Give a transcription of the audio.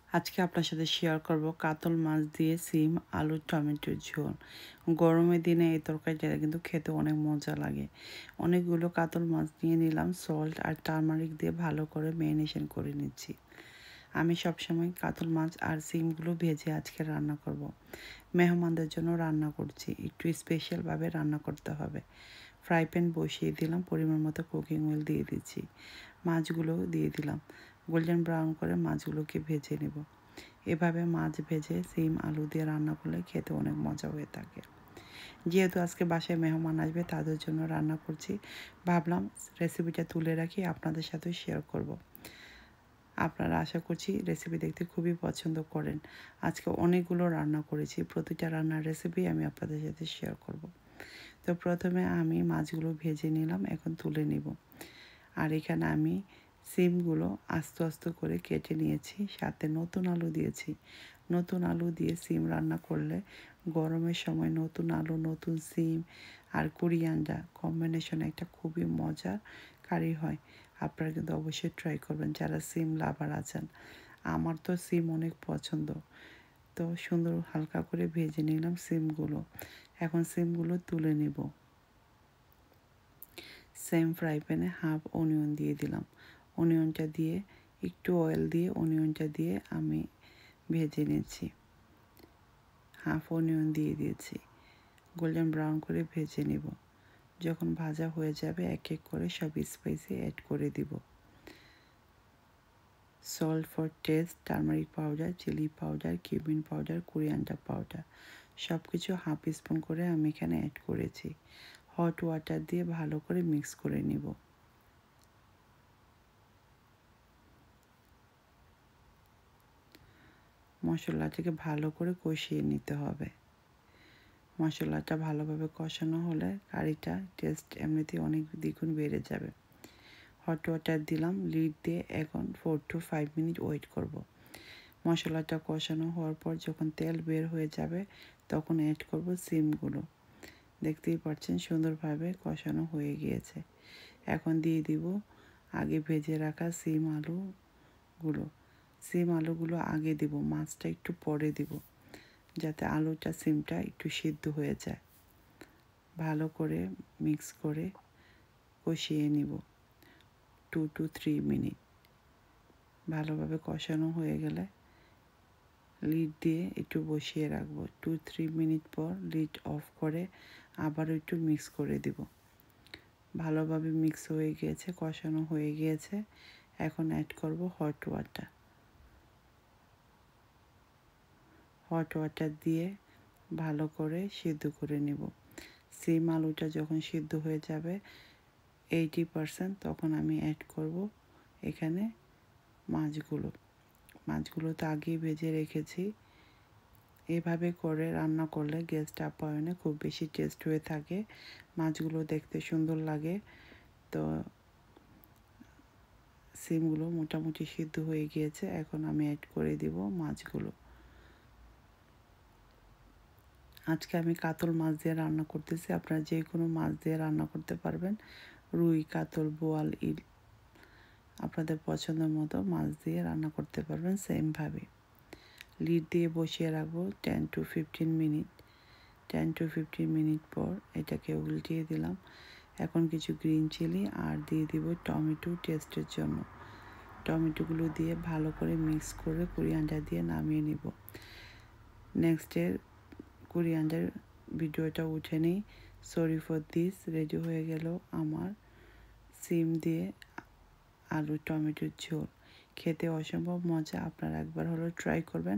আজকে আপনার সাথে শেয়ার করব কাতল মাছ দিয়ে সিম আলু টমেটোর ঝোল। গরমের দিনে এই তরকারিটা কিন্তু খেতে অনেক মজা লাগে। অনেকগুলো কাতল মাছ নিয়ে নিলাম, সল্ট আর টারমারিক দিয়ে ভালো করে ম্যারিনেশন করে নিচ্ছি। আমি সবসময় কাতল মাছ আর সিমগুলো ভেজে আজকে রান্না করব। মেহমানদের জন্য রান্না করছি, একটু স্পেশালভাবে রান্না করতে হবে। ফ্রাই প্যান বসিয়ে দিলাম, পরিমাণ মতো কুকিং অয়েল দিয়ে দিচ্ছি, মাছগুলো দিয়ে দিলাম। গোল্ডেন ব্রাউন করে মাছগুলোকে ভেজে নেব। এভাবে মাছ ভেজে সিম আলু দিয়ে রান্না করলে খেতে অনেক মজা হয়ে থাকে। যেহেতু আজকে বাসায় মেহমান আসবে, তাদের জন্য রান্না করছি, ভাবলাম রেসিপিটা তুলে রাখি, আপনাদের সাথে শেয়ার করব। আপনারা আশা করছি রেসিপি দেখতে খুবই পছন্দ করেন। আজকে অনেকগুলো রান্না করেছি, প্রতিটা রান্নার রেসিপি আমি আপনাদের সাথে শেয়ার করব। তো প্রথমে আমি মাছগুলো ভেজে নিলাম, এখন তুলে নিব। আর এখানে আমি সিমগুলো আস্তে আস্তে করে কেটে নিয়েছি, সাথে নতুন আলু দিয়েছি। নতুন আলু দিয়ে সিম রান্না করলে গরমের সময় নতুন আলু, নতুন সিম আর কোরিয়ান্ডার কম্বিনেশন একটা খুবই মজার কারি হয়। আপনারা কিন্তু অবশ্যই ট্রাই করবেন যারা সিম লাভার আছেন। আমার তো সিম অনেক পছন্দ। তো সুন্দর হালকা করে ভেজে নিলাম সিমগুলো। এখন সিমগুলো তুলে নিব। সেম ফ্রাই প্যানে হাফ অনিয়ন দিয়ে দিলাম। অনিয়নটা দিয়ে একটু অয়েল দিয়ে অনিয়নটা দিয়ে আমি ভেজে নিচ্ছি। হাফ অনিয়ন দিয়ে দিয়েছি, গোল্ডেন ব্রাউন করে ভেজে নেব। যখন ভাজা হয়ে যাবে এক এক করে সব স্পাইসি অ্যাড করে দিব। Salt for taste, turmeric powder, chilli powder, cumin powder, coriander powder সব কিছু হাফ স্পুন করে আমি এখানে অ্যাড করেছি। হট ওয়াটার দিয়ে ভালো করে মিক্স করে নিব। মশলাটাকে ভালো করে কষিয়ে নিতে হবে। মশলাটা ভালোভাবে কষানো হলে কারিটা টেস্ট এমনিতেই অনেক দ্বিগুণ বেড়ে যাবে। হট ওয়াটার দিলাম, লিড দিয়ে এখন 4 to 5 মিনিট ওয়েট করব। মশলাটা কষানো হওয়ার পর যখন তেল বের হয়ে যাবে তখন অ্যাড করব সিমগুলো। দেখতেই পাচ্ছেন সুন্দরভাবে কষানো হয়ে গিয়েছে। এখন দিয়ে দিব আগে ভেজে রাখা সিম আলুগুলো। সিম আলুগুলো আগে দিব, মাছটা একটু পরে দিব, যাতে আলুটা সিমটা একটু সিদ্ধ হয়ে যায়। ভালো করে মিক্স করে কষিয়ে নিব 2 to 3 মিনিট। ভালোভাবে কষানো হয়ে গেলে লিড দিয়ে একটু বসিয়ে রাখবো। 2-3 মিনিট পর লিড অফ করে আবারও একটু মিক্স করে দিব। ভালোভাবে মিক্স হয়ে গিয়েছে, কষানো হয়ে গিয়েছে। এখন অ্যাড করব হট ওয়াটার। হট ওয়াটার দিয়ে ভালো করে সিদ্ধ করে নেব। সিম আলুটা যখন সিদ্ধ হয়ে যাবে 80%, তখন আমি অ্যাড করব এখানে মাছগুলো। মাছগুলো তো আগেই ভেজে রেখেছি। এভাবে করে রান্না করলে গেস্ট আপ্যায়নে খুব বেশি টেস্ট হয়ে থাকে, মাছগুলো দেখতে সুন্দর লাগে। তো সিমগুলো মোটামুটি সিদ্ধ হয়ে গিয়েছে, এখন আমি অ্যাড করে দিব মাছগুলো। আজকে আমি কাতল মাছ দিয়ে রান্না করতেছি, আপনারা যে কোনো মাছ দিয়ে রান্না করতে পারবেন। রুই, কাতল, বোয়াল, ইল আপনাদের পছন্দের মতো মাছ দিয়ে রান্না করতে পারবেন সেমভাবে। লিড দিয়ে বসিয়ে রাখবো 10 to 15 মিনিট। 10 to 15 মিনিট পর এটাকে উল্টিয়ে দিলাম। এখন কিছু গ্রিন চিলি আর দিয়ে দিব টমেটো টেস্টের জন্য। টমেটোগুলো দিয়ে ভালো করে মিক্স করে কোরিয়ান্ডার দিয়ে নামিয়ে নিব। নেক্সটের কোরিয়ান্ডার ভিডিওটা উঠে নিই। Sorry for this. রেডি হয়ে গেল আমার সিম দিয়ে আলু টমেটোর ঝোল। খেতে অসম্ভব মজা, আপনারা একবার হলো ট্রাই করবেন।